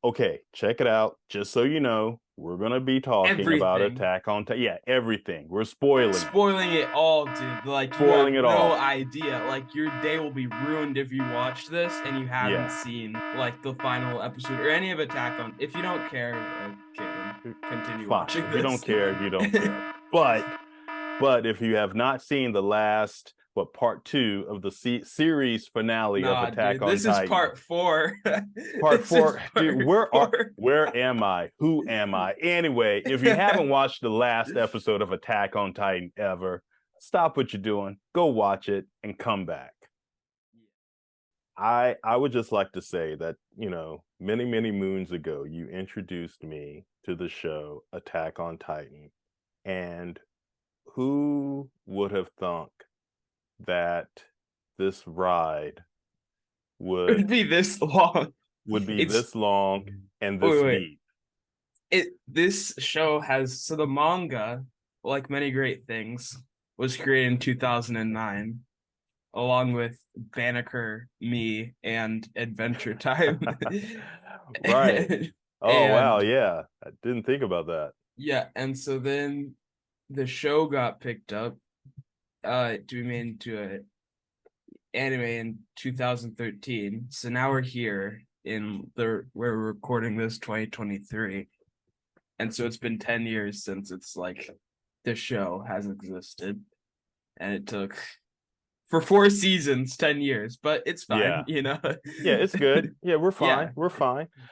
Okay, check it out. Just so you know, we're gonna be talking about Everything. Attack on Titan. Yeah, everything. We're spoiling it. Spoiling it all, dude. Like, you have Spoiling it no all. idea. Like, your day will be ruined if you watch this and you haven't Yeah. seen, like, the final episode or any of Attack on. If you don't care, okay, then continue Fine. watching If you don't this. care, you don't care. But if you have not seen the last part two of the series finale of Nah, Attack dude, on this is Titan, part four. part This is four, dude, part four. where am I? Who am I? Anyway, if you haven't watched the last episode of Attack on Titan ever, stop what you're doing, go watch it, and come back. I would just like to say that, many, many moons ago, you introduced me to the show Attack on Titan. And who would have thunk that this ride It would would be this long. would be It's this long and wait, this wait. deep? This show has so the manga, like many great things, was created in 2009, along with Banneker, me, and Adventure Time. Right. Oh wow, and yeah. I didn't think about that. yeah, and so then the show got picked up to be made into an anime in 2013. So now we're here in the where we're recording this 2023. And so it's been 10 years since it's like the show has existed. And it took for 4 seasons, 10 years, but it's Yeah. fine, you know. Yeah, it's good. Yeah, we're Yeah. fine. We're fine. Yeah.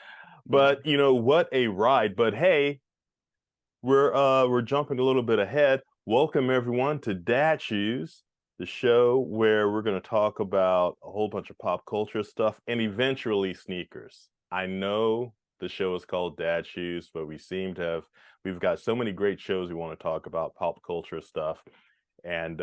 But what a ride. But hey, we're jumping a little bit ahead. Welcome everyone to Dadshoos, the show where we're going to talk about a whole bunch of pop culture stuff and eventually sneakers. I know the show is called Dadshoos, but we've got so many great shows we want to talk about pop culture stuff. And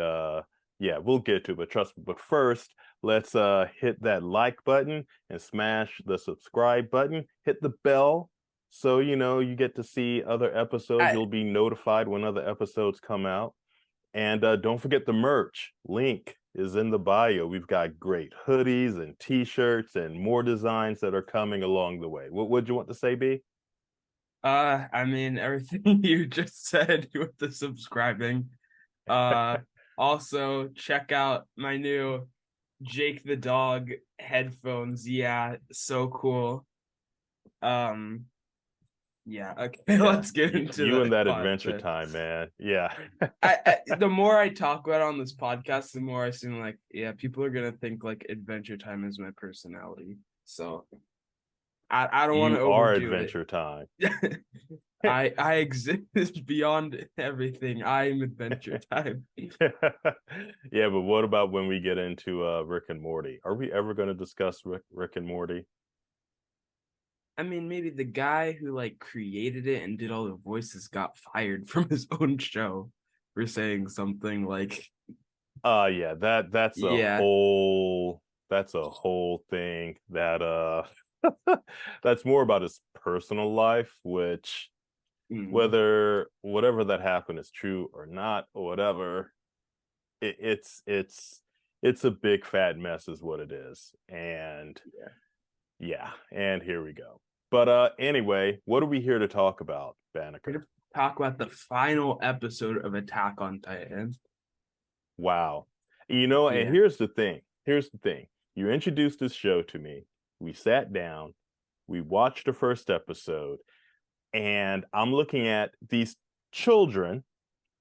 yeah, we'll get to it, but trust me. But first, let's hit that like button and smash the subscribe button. Hit the bell so you get to see other episodes. I You'll be notified when other episodes come out. And don't forget the merch. Link is in the bio. We've got great hoodies and t-shirts and more designs that are coming along the way. What would you want to say, B? I mean everything you just said with the subscribing. Uh Also check out my new Jake the Dog headphones. Yeah, so cool. Um yeah, okay, Yeah, let's get into you and the that Adventure content. Time, man. Yeah. The more I talk about it on this podcast, the more I seem like, yeah, people are gonna think like Adventure Time is my personality. So I don't want to You are overdo it. Adventure Time. I exist beyond everything. I am Adventure Time. Yeah, but what about when we get into Rick and Morty? Are we ever going to discuss Rick and Morty? I mean, maybe the guy who like created it and did all the voices got fired from his own show for saying something like, Yeah, that's a yeah, whole thing that that's more about his personal life, which mm, whether whatever that happened is true or not or whatever, it's a big fat mess is what it is. And yeah. yeah, and here we go. But anyway, what are we here to talk about, We're Banneker? gonna talk about the final episode of Attack on Titan. Wow. And Yeah. here's the thing. Here's the thing. You introduced this show to me. We sat down, we watched the first episode, and I'm looking at these children.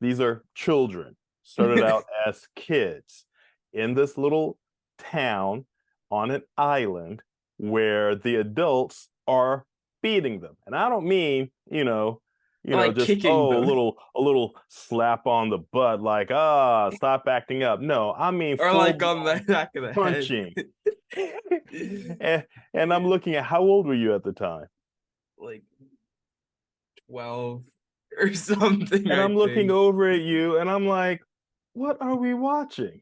These are children, started out as kids in this little town on an island where the adults are beating them. And I don't mean, Like just kicking them. a little slap on the butt, like, stop acting up. No, I mean Or full like on the blown back of the head. punching. and, and I'm looking at, how old were you at the time? Like 12 or something, And I I'm looking think. over at you and I'm like, what are we watching?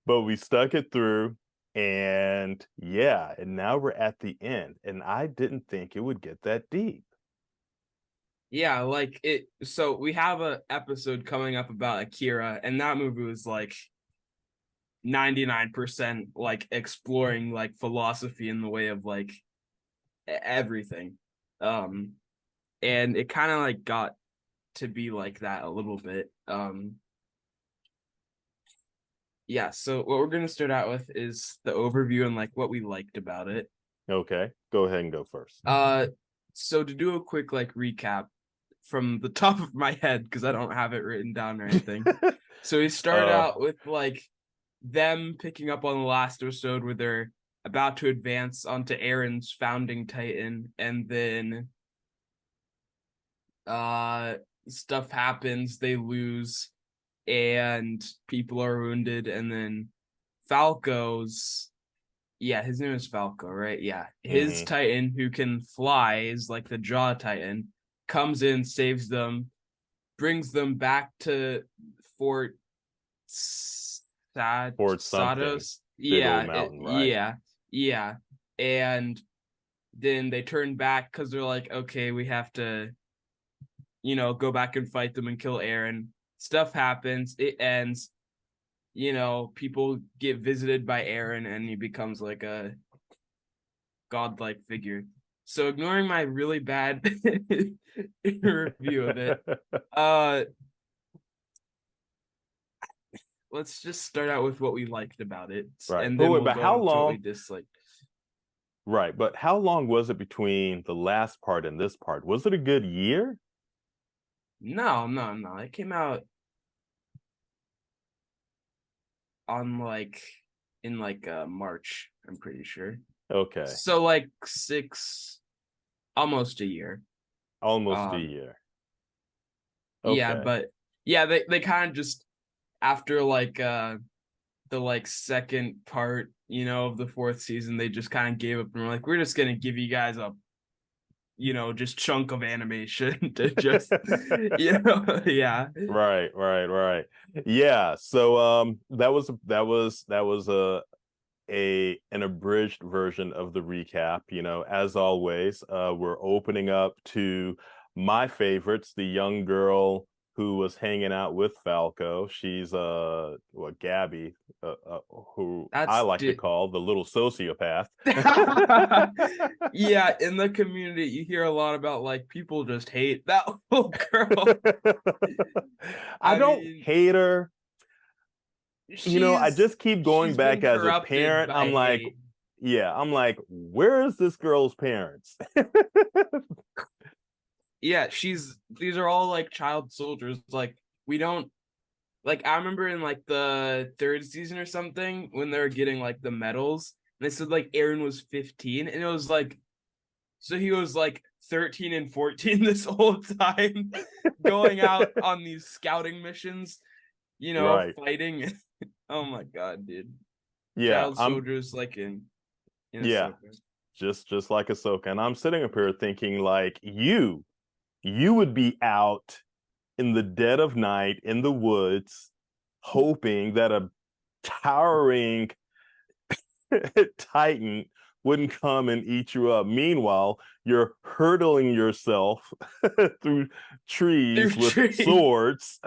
But we stuck it through, and yeah, and now we're at the end, and I didn't think it would get that deep. Yeah, like it. So we have a episode coming up about Akira, and that movie was like 99% like exploring like philosophy in the way of like everything. Um and it kind of like got to be like that a little bit. Yeah, so what we're gonna start out with is the overview and like what we liked about it. Okay, go ahead and go first. So to do a quick like recap from the top of my head, because I don't have it written down or anything. So we started uh, out with like them picking up on the last episode where they're about to advance onto Aaron's founding Titan, and then stuff happens, they lose, and people are wounded, and then Falco's his name is Falco, right? Yeah. His mhm. Titan who can fly is like the Jaw Titan, comes in, saves them, brings them back to Fort Or something. Sados. Big old Yeah, mountain, right? yeah, yeah. And then they turn back because they're like, okay, we have to, go back and fight them and kill Aaron. Stuff happens. It ends. People get visited by Aaron and he becomes like a godlike figure. So ignoring my really bad review of it, uh let's just start out with what we liked about it, Right. and But then wait, we'll but go how into what we long? disliked. Right, but how long was it between the last part and this part? Was it a good year? No, no, no. It came out on like in like March, I'm pretty sure. Okay, So like almost a year. almost a Um year. yeah, Okay. but yeah, they kind of just after like the like second part, of the fourth season, they just kind of gave up and were like, we're just gonna give you guys a just chunk of animation to just yeah. Right, right, right. Yeah. So that was a an abridged version of the recap. As always, we're opening up to my favorites, the young girl who was hanging out with Falco. She's what Gabby, who I That's like to call the little sociopath. yeah, in the community you hear a lot about like people just hate that little girl. I I don't mean, hate her. I she's just keep going she's back been as a corrupted parent. by hate. I'm like, where is this girl's parents? Yeah, these are all like child soldiers. Like we don't like I remember in like the third season or something when they were getting like the medals, and they said like Aaron was 15, and it was like, so he was like 13 and 14 this whole time, going out on these scouting missions, Right. fighting. Oh my god, dude. Yeah, Child I'm soldiers like in yeah, Ahsoka. just like Ahsoka. And I'm sitting up here thinking like you would be out in the dead of night in the woods, hoping that a towering Titan wouldn't come and eat you up. Meanwhile, you're hurtling yourself through Through trees with trees swords.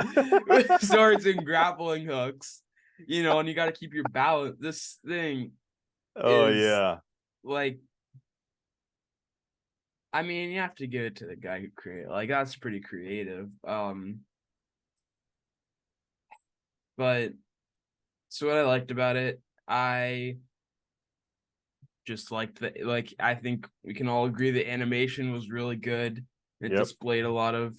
with swords and grappling hooks, and you got to keep your balance. This thing Oh is yeah. like, I mean, you have to give it to the guy who created. Like that's pretty creative. But so what I liked about it, I just liked the like. I think we can all agree the animation was really good. It Yep. displayed a lot of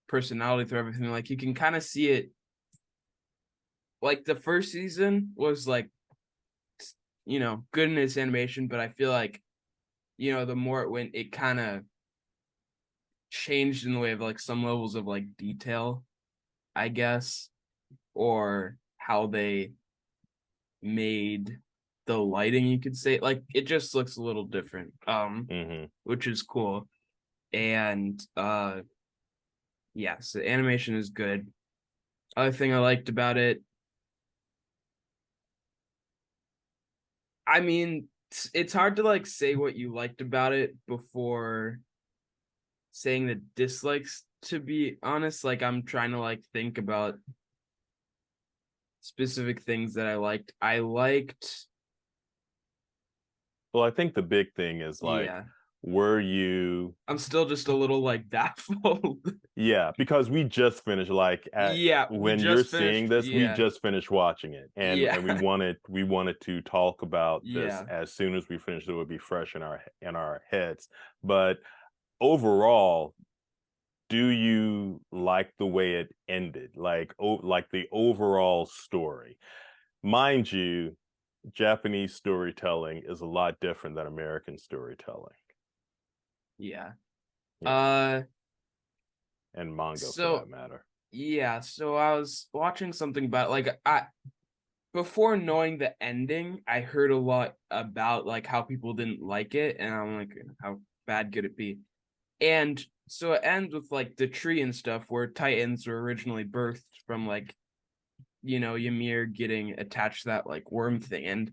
personality through everything. Like you can kind of see it. Like the first season was like good in its animation, but I feel like the more it went, it kind of changed in the way of like some levels of like detail, I guess, or how they made the lighting, you could say. Like it just looks a little different, Mm-hmm. which is cool. And yes, the animation is good. Other thing I liked about it, I mean, it's hard to like say what you liked about it before saying the dislikes, to be honest. Like I'm trying to like think about specific things that I liked. I liked, Well, I think the big thing is like, yeah. were you I'm still just a little like baffled. yeah, because we just finished Yeah, we when you're just seeing finished. this, we Yeah, just finished watching it, and yeah, we wanted to talk about this yeah, as soon as we finished. It would be fresh in our heads. But overall, do you like the way it ended? Like the overall story? Mind you, Japanese storytelling is a lot different than American storytelling. yeah. Yeah, Uh, and manga for that so matter. yeah, so I was watching something about like I before knowing the ending, I heard a lot about like how people didn't like it, and I'm like, how bad could it be? And so it ends with like the tree and stuff where Titans were originally birthed from like, Ymir getting attached to that like worm thing. And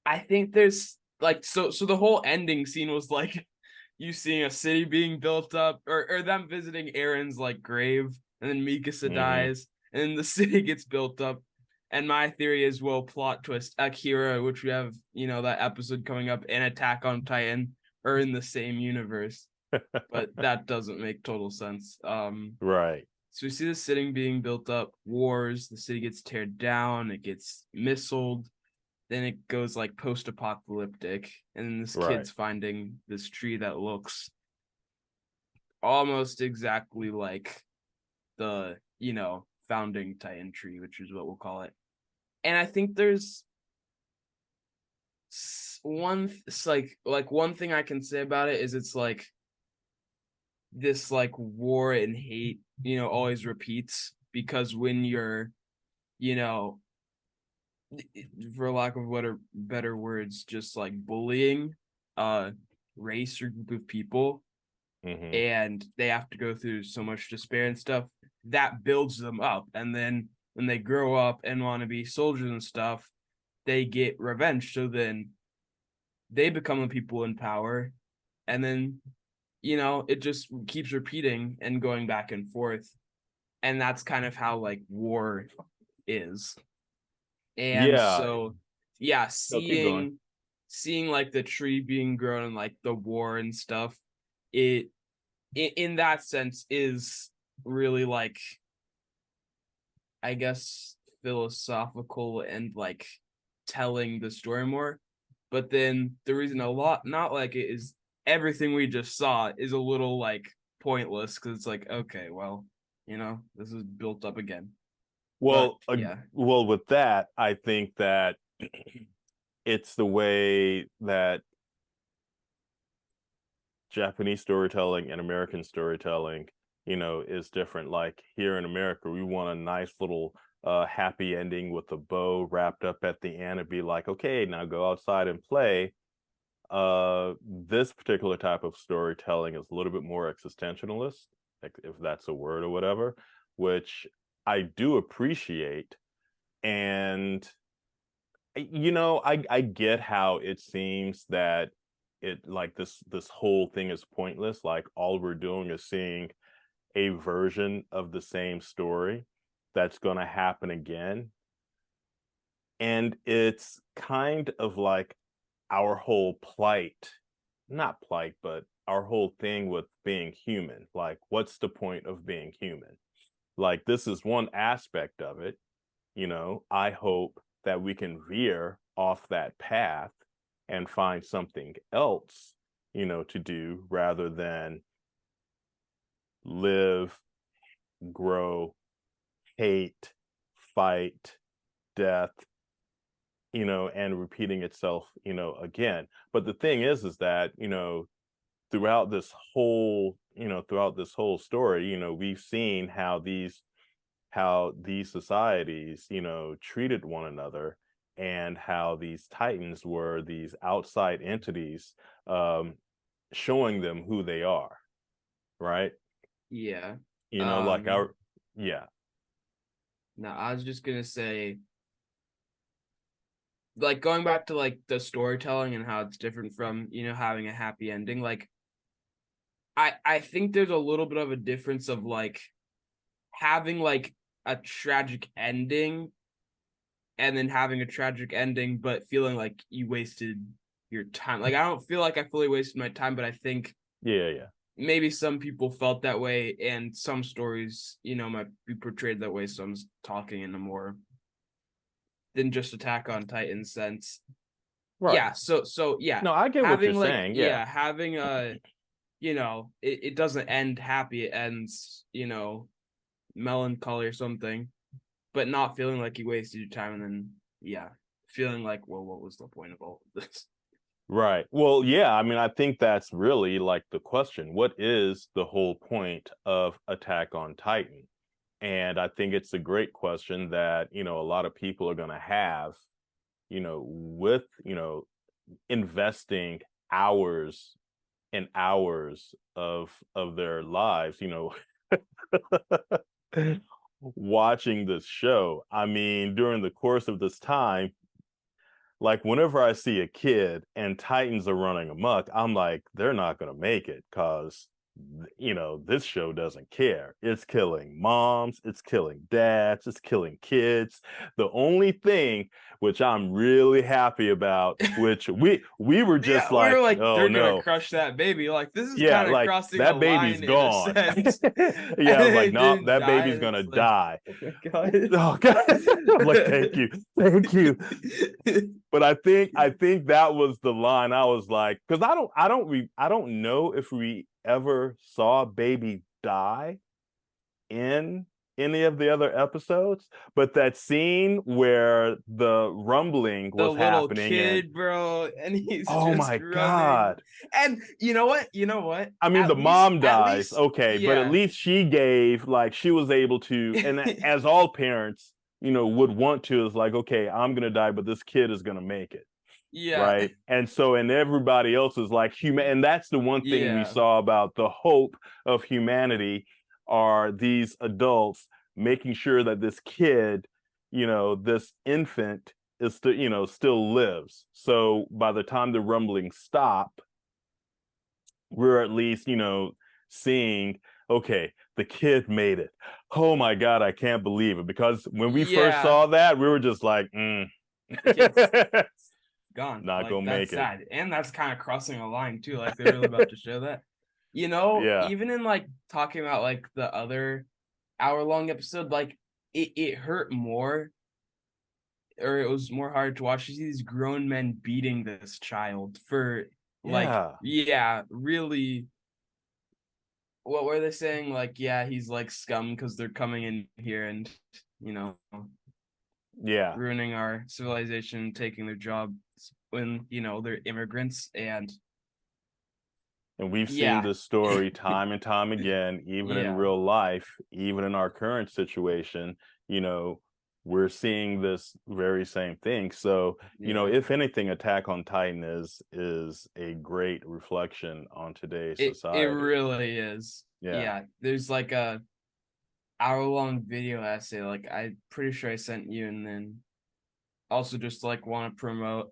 I think there's like so the whole ending scene was like you seeing a city being built up or them visiting Aaron's like grave, and then Mikasa Hmm. dies, and then the city gets built up. And my theory is, well, plot twist, Akira, which we have, that episode coming up, and Attack on Titan are in the same universe. But that doesn't make total sense. Right, So we see the city being built up, wars, the city gets teared down, it gets missiled, then it goes like post-apocalyptic, and then this right. kid's finding this tree that looks almost exactly like the founding Titan tree, which is what we'll call it. And I think there's one it's like one thing I can say about it is it's like this like war and hate always repeats, because when you're you know for lack of better words, just like bullying a race or group of people, Hmm. and they have to go through so much despair and stuff, that builds them up. And then when they grow up and want to be soldiers and stuff, they get revenge. So then they become the people in power. And then, it just keeps repeating and going back and forth. And that's kind of how like war is. And Yeah. so, yeah, No, keep going. seeing like the tree being grown and like the war and stuff, it in that sense is really like, I guess, philosophical and like telling the story more. But then the reason a lot not like it is everything we just saw is a little like pointless, because it's like, okay, well, this is built up again. But yeah, Well, with that, I think that it's the way that Japanese storytelling and American storytelling, is different. Like here in America, we want a nice little happy ending with a bow wrapped up at the end and be like, okay, now go outside and play. This particular type of storytelling is a little bit more existentialist, if that's a word or whatever, which I do appreciate. And I get how it seems that it like this whole thing is pointless. Like all we're doing is seeing a version of the same story that's going to happen again. And it's kind of like our whole plight, not plight, but our whole thing with being human. Like, what's the point of being human? Like, this is one aspect of it. I hope that we can veer off that path and find something else, to do rather than live, grow, hate, fight, death, and repeating itself, again. But the thing is that, throughout this whole story, we've seen how these societies, treated one another, and how these titans were these outside entities, showing them who they are, right? yeah. Like Um, our, yeah. now I was just gonna say, like going back to like the storytelling and how it's different from having a happy ending. Like I think there's a little bit of a difference of like having like a tragic ending and then having a tragic ending, but feeling like you wasted your time. Like I don't feel like I fully wasted my time, but I think Yeah. maybe some people felt that way, and some stories, might be portrayed that way. So I'm talking in a more than just Attack on Titan sense. Right. Yeah. So yeah, No, I get what you're having like saying. Yeah. yeah, having a it doesn't end happy. It ends melancholy or something, but not feeling like you wasted your time, and then yeah, feeling like, well, what was the point of all of this? Right. Well, yeah, I mean, I think that's really like the question. What is the whole point of Attack on Titan? And I think it's a great question that, a lot of people are going to have, with, investing hours and hours of their lives, watching this show. I mean, during the course of this time, like whenever I see a kid and Titans are running amok, I'm like, they're not going to make it because, this show doesn't care. It's killing moms, it's killing dads, it's killing kids. The only thing which I'm really happy about, which we were just Yeah, we were like, like, oh they're gonna no, crush that baby. Like, this is yeah, kind of like crossing a that baby's line in a gone. sense. Yeah, And I was then like, it no, didn't that die, baby's and gonna it's like, die. oh my god. Oh God. I'm like, thank you. But I think that was the line. I was like, because I don't know if we ever saw baby die in any of the other episodes, but that scene where the rumbling The was little happening and kid, bro, and he's oh just my running. God. And you know what? You know what? I mean, the mom At dies, least, okay, but at yeah. least she gave, like, she was able to, and as all parents, would want to, is like, okay, I'm gonna die, but this kid is gonna make it, Yeah. right? And so, and everybody else is like human, and that's the one thing we Yeah. saw about the hope of humanity are these adults making sure that this kid, this infant is still, still lives. So by the time the rumblings stop, we're at least, seeing, okay, the kid made it. Oh my God, I can't believe it. Because when we first Yeah. saw that, we were just like, It's gone. not Like, gonna that's make it. sad. And that's kind of crossing a line too. Like, they're really about to show that. Yeah. Even in like talking about like the other hour-long episode, like it hurt more, or it was more hard to watch to see these grown men beating this child for like, Yeah. yeah, really. What were they saying? Like, yeah, he's like scum because they're coming in here and you know Yeah. ruining our civilization, taking their jobs when they're immigrants. And And we've seen yeah, this story time and time again, even in yeah, real life, even in our current situation, you know, we're seeing this very same thing. So, yeah. if anything, Attack on Titan is a great reflection on today's It society. really is. Yeah. Yeah, there's like a hour-long video essay. Like, I'm pretty sure I sent you, and then also just like want to promote,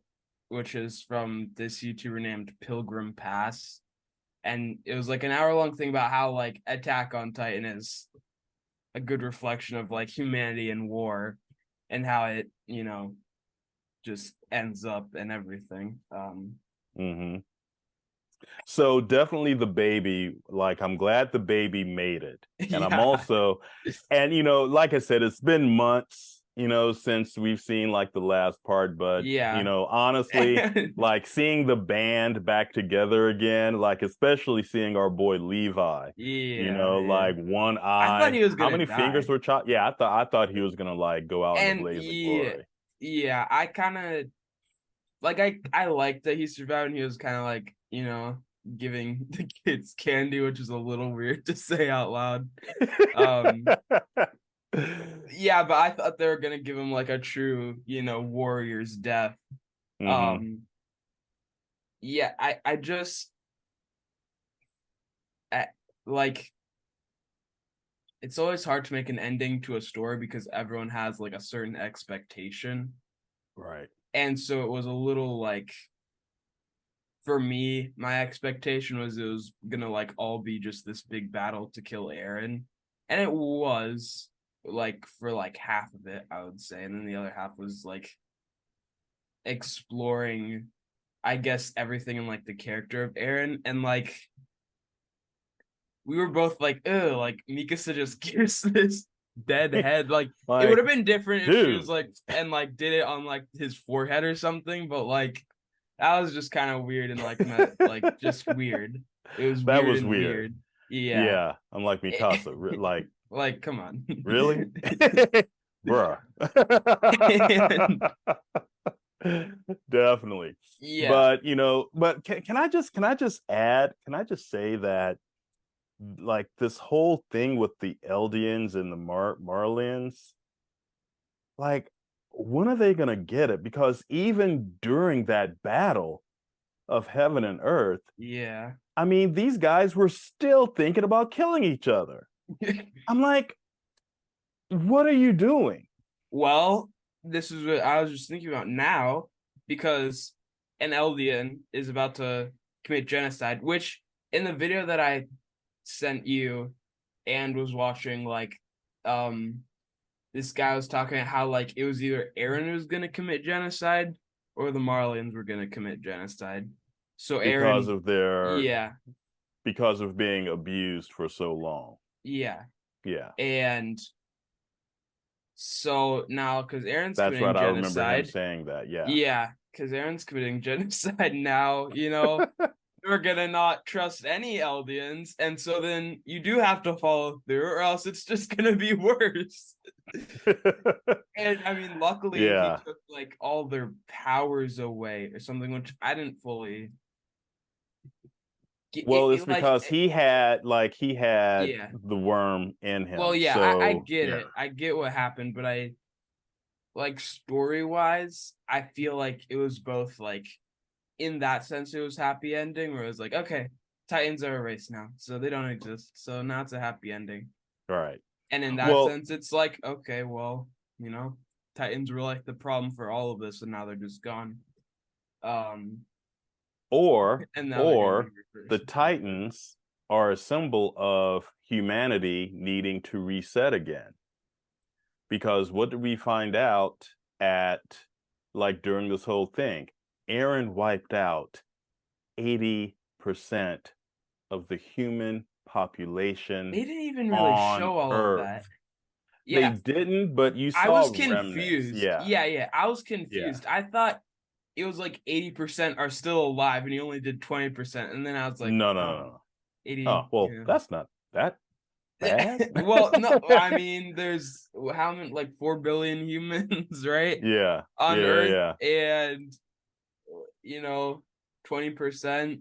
which is from this YouTuber named Pilgrim Pass. And it was like an hour-long thing about how like Attack on Titan is a good reflection of like humanity and war, and how it just ends up and everything. Hmm. So definitely the baby, like I'm glad the baby made it. And I'm Yeah, also, and like I said, it's been months, since we've seen like the last part, but yeah. honestly, like seeing the band back together again, like especially seeing our boy Levi, Yeah. like one I thought eye, he was how gonna many fingers die. were chopped? Yeah, I thought he was gonna like go out in a And blaze of yeah, glory. yeah, I kind of like I liked that he survived, and he was kind of like, giving the kids candy, which is a little weird to say out loud. Um yeah, but I thought they were gonna give him like a true, warrior's death. Hmm. Um yeah, I just I, like it's always hard to make an ending to a story because everyone has like a certain expectation. Right. And so it was a little like, for me, my expectation was it was gonna like all be just this big battle to kill Aaron. And it was, like for like half of it, I would say, and then the other half was like exploring, I guess, everything in like the character of Eren, and like we were both like, "Ugh," like Mikasa just gives this dead head. Like it would Like, have been different if she was dude, like and like did it on like his forehead or something, but like that was just kind of weird and like like just weird. It was that weird was and weird. weird. Yeah. Yeah, I'm like Mikasa. Like, Like, come on. really? Bruh. And Definitely. yeah, But but can I just add, can I just say that like this whole thing with the Eldians and the Marlians, like when are they gonna get it? Because even during that battle of heaven and earth, yeah. I mean, these guys were still thinking about killing each other. I'm like, what are you doing? Well, this is what I was just thinking about now because an Eldian is about to commit genocide, which in the video that I sent you and was watching, like, this guy was talking about how like it was either Eren who was gonna commit genocide or the Marlians were gonna commit genocide. So Because Eren, of their yeah, because of being abused for so long. yeah, Yeah. and so now because Eren's That's committing right. I remember him genocide, saying that. Yeah. yeah, because Eren's committing genocide now, we're gonna not trust any Eldians, and so then you do have to follow through, or else it's just gonna be worse. And I mean, luckily he Yeah. took like all their powers away or something, which I didn't fully get. Well, it's because he had Yeah. the worm in Well, him. yeah, I So, get yeah. it. I get what happened, but I like story wise, I feel like it was both like in that sense it was happy ending where it was like, okay, Titans are erased now, so they don't exist. So now it's a happy ending. All right. And in that Well, sense, it's like, okay, well, you know, Titans were like the problem for all of this, and now they're just gone. Um, or and now they're gonna be or the reversed. Titans are a symbol of humanity needing to reset again. Because what did we find out at like during this whole thing? Aaron wiped out 80% of the human population They didn't even really on show all of that. Earth. They Yeah, didn't, but you I saw was remnants. confused. Yeah. Yeah, yeah, I was Yeah. confused. I thought it was like 80% are still alive, and he only did 20%. And then I was like, No, no, no, oh, no. Oh, 80, well, yeah. that's not that bad. Well, no, I mean, there's how many, like 4 billion humans, right? Yeah. On Yeah, Earth, yeah. and, you know, 20%,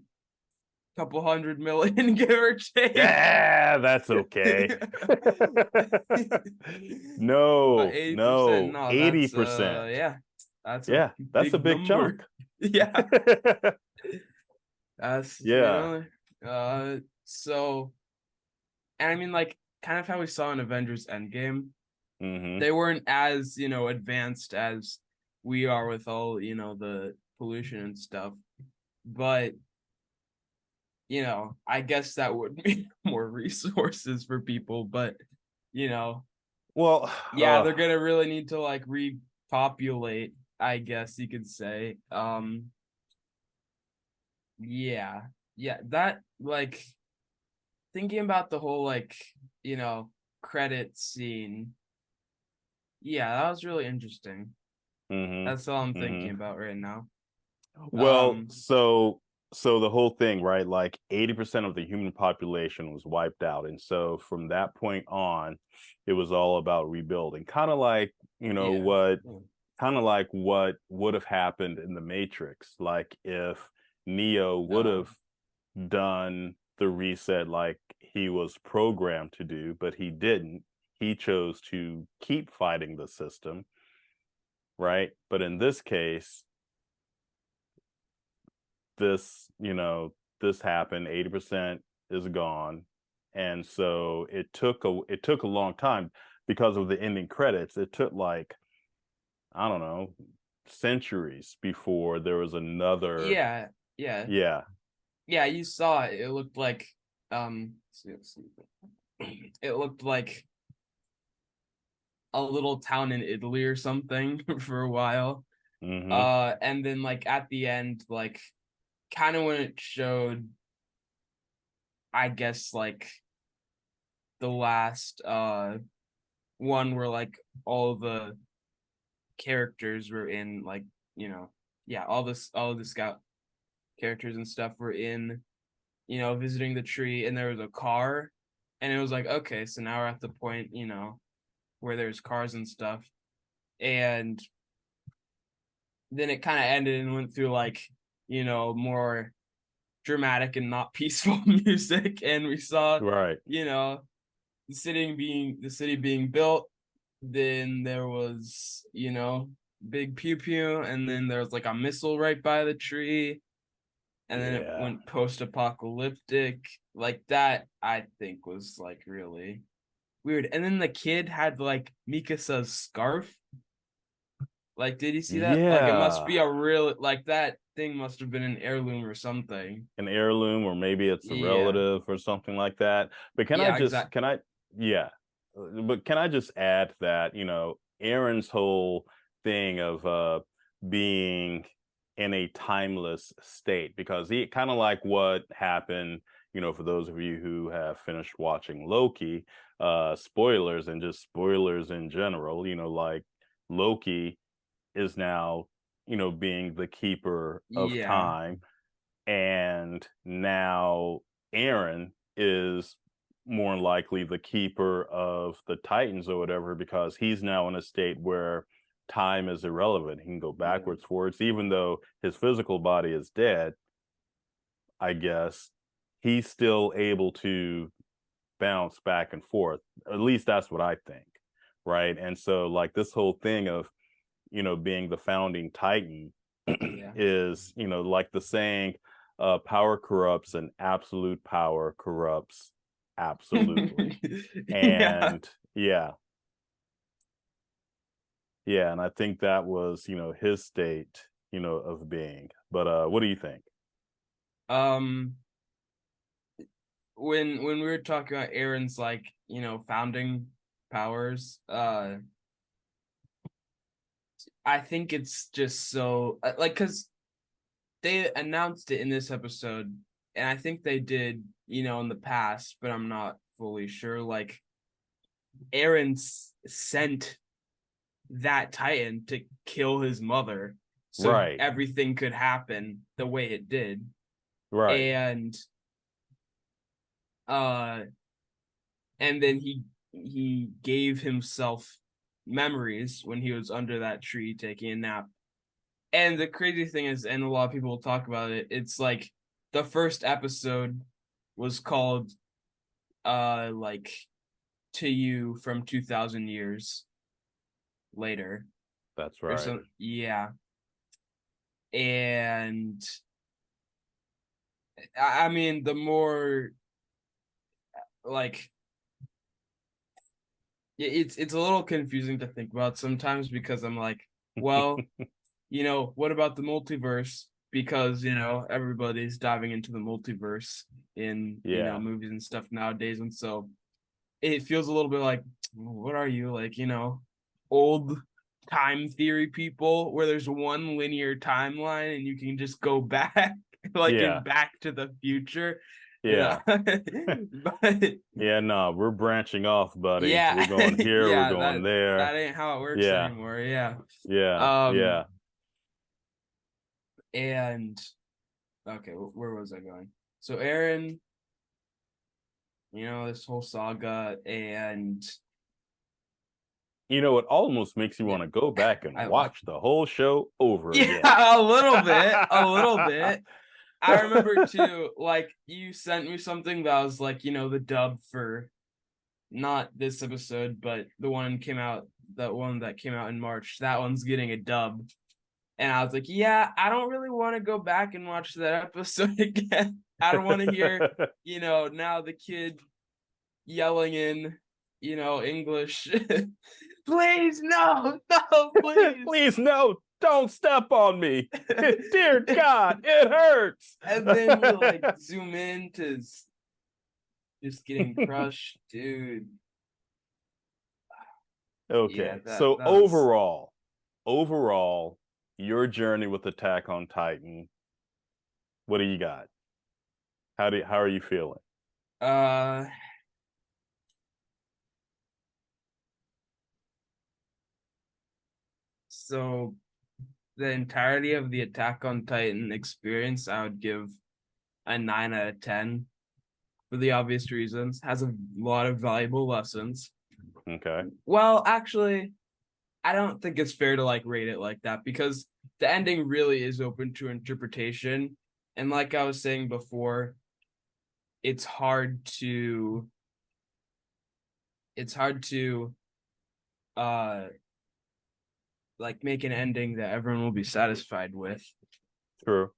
couple 100 million, give or take. Yeah, that's okay. No, 80%, no, no, that's 80%. yeah, that's a Yeah, that's a big big number. chunk. Yeah, that's Yeah. so, and I mean, like, kind of how we saw in Avengers Endgame, Hmm. they weren't as, advanced as we are with all, the pollution and stuff, but I guess that would mean more resources for people, but you know Well, yeah, they're gonna really need to like repopulate, I guess you could say. Yeah, yeah, that like thinking about the whole like, credit scene. Yeah, that was really interesting. hmm That's all I'm hmm thinking about right now. well, Um, so the whole thing, right? Like 80% of the human population was wiped out. And so from that point on, it was all about rebuilding. yeah. Kind of like what would have happened in the Matrix. Like if Neo would Uh, have done the reset like he was programmed to do, but he didn't. He chose to keep fighting the system, right? But in this case, this happened, 80% is gone. And so it took a long time because of the ending credits. It took like, I don't know, centuries before there was another. yeah, yeah, Yeah. yeah. You saw it. It looked like, it looked like a little town in Italy or something for a while. Mm-hmm. And then like at the end, like kind of when it showed, I guess like the last one where like all the characters were in like, yeah, all the scout characters and stuff were in, visiting the tree, and there was a car, and it was like, okay, so now we're at the point, where there's cars and stuff. And then it kind of ended and went through like, more dramatic and not peaceful music, and we saw, Right. you know, the city being built. Then there was, big pew pew, and then there was like a missile right by the tree, and then it Yeah. went post apocalyptic. Like that, I think was like really weird. And then the kid had like Mikasa's scarf. Like, did you see that? Like, it must Yeah. be a real, like that thing must have been an heirloom or something. An heirloom, or maybe it's a Yeah. relative or something like that. But Yeah, exactly. yeah. But can I just add that, Aaron's whole thing of being in a timeless state, because he kind of like what happened, for those of you who have finished watching Loki, spoilers and just spoilers in general, like Loki is now, being the keeper of Yeah. time, and now Aaron is more than likely the keeper of the Titans or whatever, because he's now in a state where time is irrelevant. He can go Yeah. backwards, forwards, even though his physical body is dead, I guess. He's still able to bounce back and forth. At least that's what I think. Right. And so, like, this whole thing of, being the founding Titan Yeah. is, like the saying, power corrupts and absolute power corrupts absolutely. Yeah. And yeah, yeah. And I think that was, his state, of being. But what do you think? Um, when we were talking about Aaron's like, founding powers, I think it's just so like because they announced it in this episode, and I think they did, in the past, but I'm not fully sure. Like Aaron sent that Titan to kill his mother, so Right, everything could happen the way it did, right. and uh, and then he gave himself memories when he was under that tree taking a nap. And the crazy thing is, and a lot of people will talk about it, it's like the first episode was called like To You from 2000 Years Later That's or right. some, yeah. And I mean, the more like it's a little confusing to think about sometimes, because I'm like, well, what about the multiverse? Because, everybody's diving into the multiverse in, Yeah, movies and stuff nowadays. And so it feels a little bit like, what are you, like, old time theory people where there's one linear timeline and you can just go back, like in yeah, Back to the Future, yeah. but Yeah, no, we're branching off, buddy. yeah, We're going here, we're yeah, going that there. ain't how it works Yeah, anymore. Yeah. yeah, Um, yeah. and okay, where was I going? So Aaron, this whole saga, and It almost makes you yeah, want to go back and I watch the whole show over yeah, again. a little bit, a little bit. I remember too, like you sent me something that was like, the dub for not this episode, but that one that came out in March. That one's getting a dub. And I was like, yeah, I don't really want to go back and watch that episode again. I don't want to hear, now the kid yelling in, English. Please, no, no, please. Please, no, don't step on me. Dear God, it hurts. And then we like zoom in to just getting crushed, dude. Yeah, Okay. that So that was overall, your journey with Attack on Titan, what do you got? How are you feeling? uh so the entirety of the Attack on Titan experience, I would give a 9 out of 10 for the obvious reasons. Has a lot of valuable lessons. Okay. Well, actually, I don't think it's fair to like rate it like that because the ending really is open to interpretation. And like I was saying before, it's hard to it's hard to uh like make an ending that everyone will be satisfied with. True.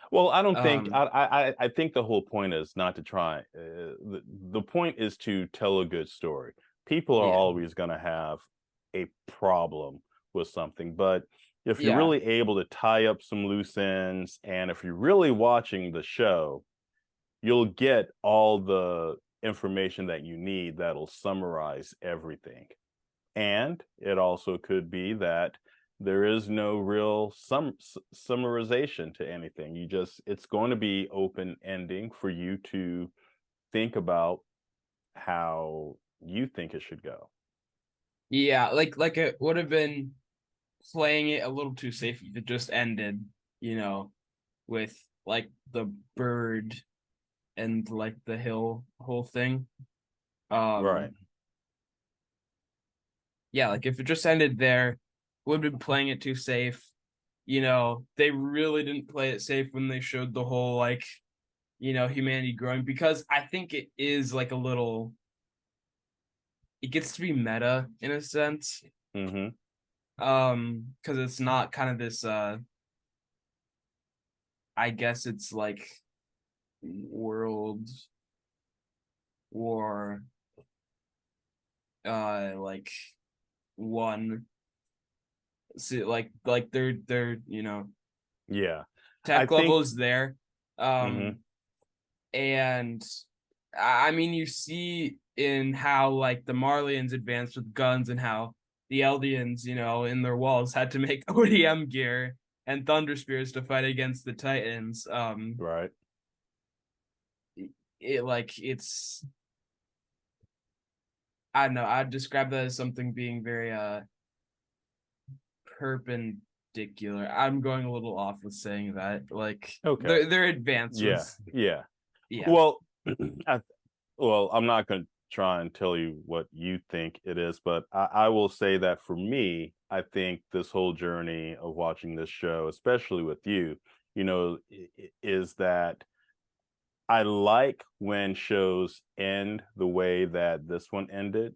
Well, I don't think Um I think the whole point is not to try. The point is to tell a good story. People are yeah. always going to have a problem with something, but if you're Yeah. really able to tie up some loose ends, and if you're really watching the show, you'll get all the information that you need that'll summarize everything. And it also could be that there is no real summarization to anything. It's going to be open ending for you to think about how you think it should go. Yeah, like it would have been playing it a little too safe if it just ended, you know, with like the bird and like the hill whole thing. Right. Um yeah, like if it just ended there, would have been playing it too safe. They really didn't play it safe when they showed the whole like, humanity growing because I think it is like a little it gets to be meta in a sense. Mm-hmm. Because it's not kind of this I guess it's like world war like one. See, like they're Yeah. I tech level think is there. mm-hmm. Um and I mean you see in how like the Marlians advanced with guns and how the Eldians, in their walls had to make ODM gear and thunder spears to fight against the Titans. Right. It's I don't know, I'd describe that as something being very perpendicular. I'm going a little off with saying that. Like Okay. their advance Yeah. was Yeah. yeah. Well, I, well, I'm not going to try and tell you what you think it is, but I will say that for me, I think this whole journey of watching this show, especially with you, is that I like when shows end the way that this one ended,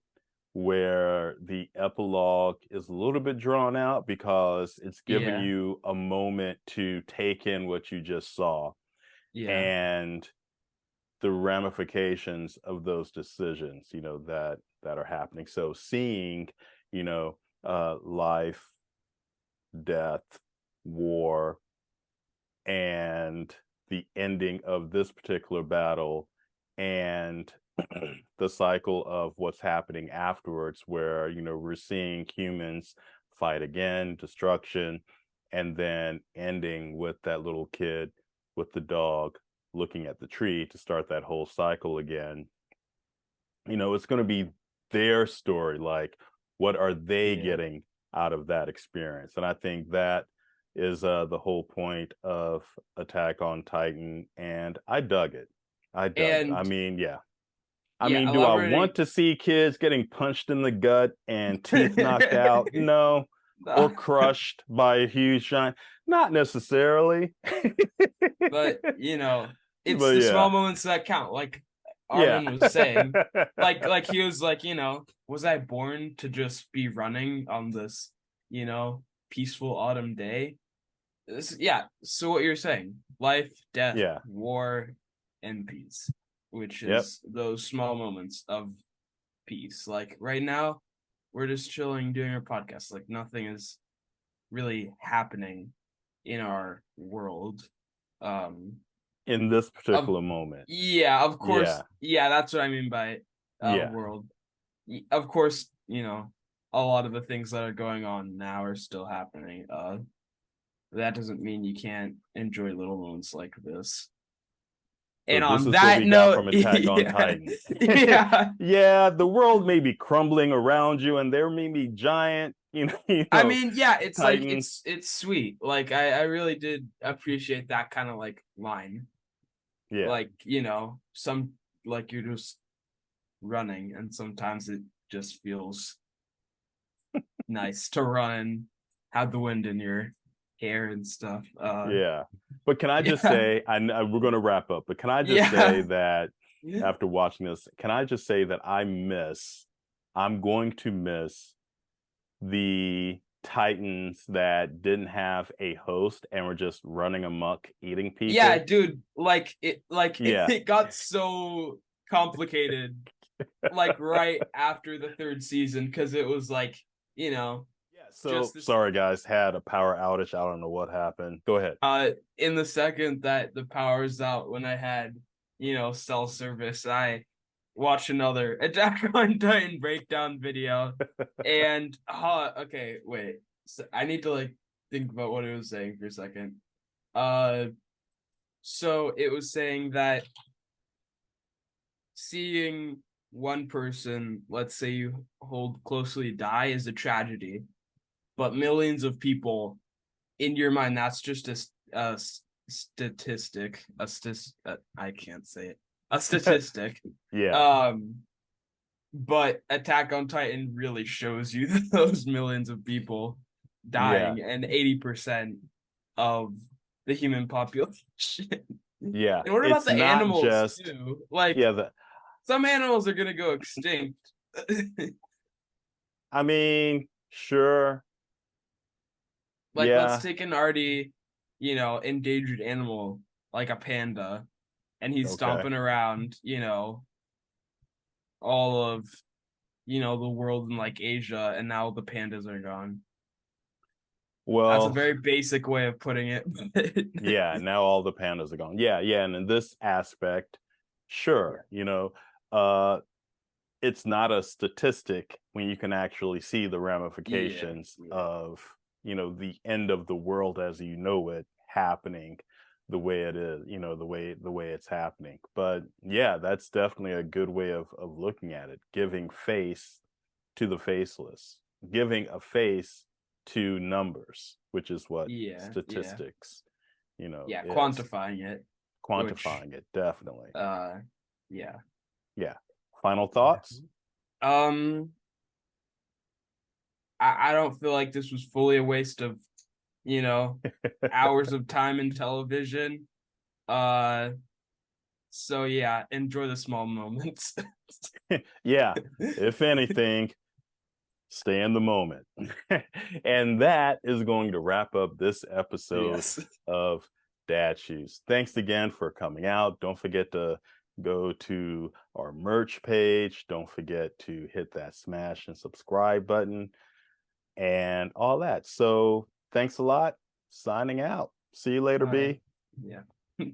where the epilogue is a little bit drawn out because it's giving Yeah. you a moment to take in what you just saw Yeah. and the ramifications of those decisions, that are happening. So seeing, life, death, war, and the ending of this particular battle and the cycle of what's happening afterwards, where, we're seeing humans fight again, destruction, and then ending with that little kid with the dog looking at the tree to start that whole cycle again. It's going to be their story. Like, what are they Yeah. getting out of that experience? And I think that is the whole point of Attack on Titan. And I dug it. I dug it. I And mean, yeah. I yeah, mean, do I elaborating want to see kids getting punched in the gut and teeth knocked out? No. Or crushed by a huge giant? Not necessarily. but it's But the small yeah. moments that count. Like Yeah. Armin was saying, like he was like, was I born to just be running on this, peaceful autumn day? Yeah. So what you're saying, life, death, Yeah. war, and peace, which Yep. is those small moments of peace. Like right now, we're just chilling, doing our podcast. Like nothing is really happening in our world. Um, In this of particular moment. Yeah, of course. Yeah. Yeah, that's what I mean by Yeah. world. Of course, a lot of the things that are going on now are still happening. That doesn't mean you can't enjoy little moments like this. So And this on is what that we got note, from Attack on yeah, Titan. yeah. Yeah, the world may be crumbling around you, and there may be giant, I mean, yeah, it's like titans. it's sweet. Like I really did appreciate that kind of like line. Yeah, Like, some like you're just running and sometimes it just feels nice to run and have the wind in your hair and stuff. yeah. But can I just Yeah. say, we're going to wrap up, but can I just say Yeah. that after watching this, can I just say that I'm going to miss the Titans that didn't have a host and were just running amok eating Yeah, people. dude, like Yeah. it got so complicated like right after the third season because it was like, you know, Yeah. So just this sorry guys, had a power outage. I don't know what happened. Go ahead. in the second that the power's out when I had, cell service, I watched another Attack on Titan breakdown video and okay, wait. So I need to like think about what it was saying for a second. Uh so it was saying that seeing one person, let's say you hold closely, die is a tragedy, but millions of people in your mind, that's just a statistic. I can't say it. A statistic. Yeah. Um, but Attack on Titan really shows you those millions of people Yeah. dying and 80% of the human population. Yeah. And what about It's the not animals just too? Like yeah, some animals are gonna go extinct. I mean, sure. Like let's Yeah. take an already, endangered animal like a panda, and he's Okay. stomping around, all of the world in like Asia, and now the pandas are gone. That's a Well, very basic way of putting it. yeah, now all the pandas are gone. Yeah, yeah, and in this aspect, sure, Yeah, uh it's not a statistic when you can actually see the yeah, ramifications yeah, of the end of the world as you know it happening the way it is, the way it's happening. But yeah, that's definitely a good way of looking at it, giving face to the faceless, giving a face to numbers, which is what yeah, yeah, statistics yeah. is. Quantifying it, which, Quantifying it, definitely. yeah. Yeah. Final thoughts. Um, I don't feel like this was fully a waste of, you know, hours of time in television. Uh, so yeah, enjoy the small moments. Yeah, if anything, stay in the moment. And that is going to wrap up this episode Yes. of Dadshoos. Thanks again for coming out. Don't forget to go to our merch page. Don't forget to hit that smash and subscribe button and all that. So thanks a lot. Signing out. See you later, Bye. B. Yeah.